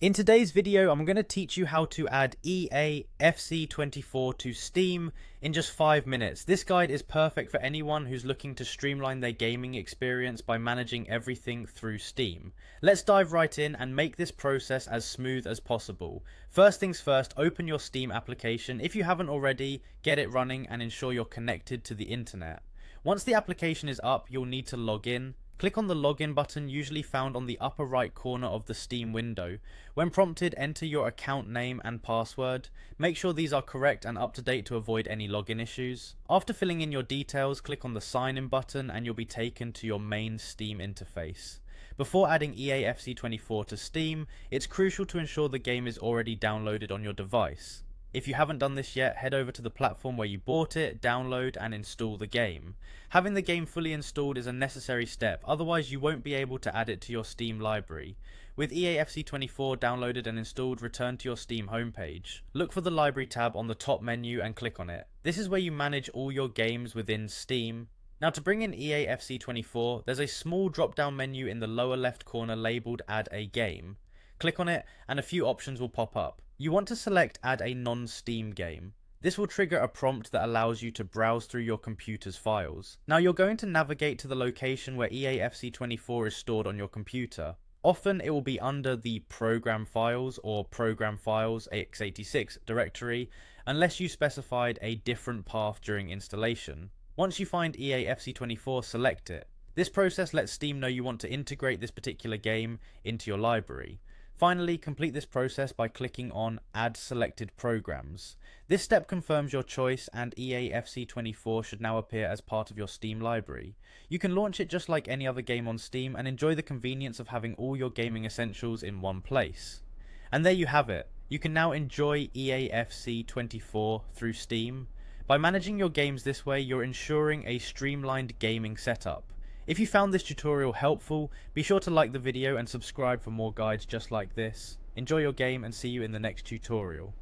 In today's video, I'm going to teach you how to add eafc to Steam in just 5 minutes. This guide is perfect for anyone who's looking to streamline their gaming experience by managing everything through Steam. Let's dive right in and make this process as smooth as possible. First things first, open your Steam application. If you haven't already, get it running and ensure you're connected to the internet. Once the application is up, you'll need to log in. Click on the login button, usually found on the upper right corner of the Steam window. When prompted, enter your account name and password. Make sure these are correct and up to date to avoid any login issues. After filling in your details, click on the sign in button and you'll be taken to your main Steam interface. Before adding eafc to Steam, it's crucial to ensure the game is already downloaded on your device. If you haven't done this yet, head over to the platform where you bought it, download and install the game. Having the game fully installed is a necessary step, otherwise you won't be able to add it to your Steam library. With eafc downloaded and installed, return to your Steam homepage. Look for the library tab on the top menu and click on it. This is where you manage all your games within Steam. Now to bring in eafc there's a small drop down menu in the lower left corner labelled Add a Game. Click on it and a few options will pop up. You want to select Add a non-Steam game. This will trigger a prompt that allows you to browse through your computer's files. Now you're going to navigate to the location where eafc is stored on your computer. Often it will be under the Program Files or Program Files x86 directory, unless you specified a different path during installation. Once you find eafc select it. This process lets Steam know you want to integrate this particular game into your library. Finally, complete this process by clicking on Add Selected Programs. This step confirms your choice and eafc should now appear as part of your Steam library. You can launch it just like any other game on Steam and enjoy the convenience of having all your gaming essentials in one place. And there you have it. You can now enjoy eafc through Steam. By managing your games this way, you're ensuring a streamlined gaming setup. If you found this tutorial helpful, be sure to like the video and subscribe for more guides just like this. Enjoy your game and see you in the next tutorial.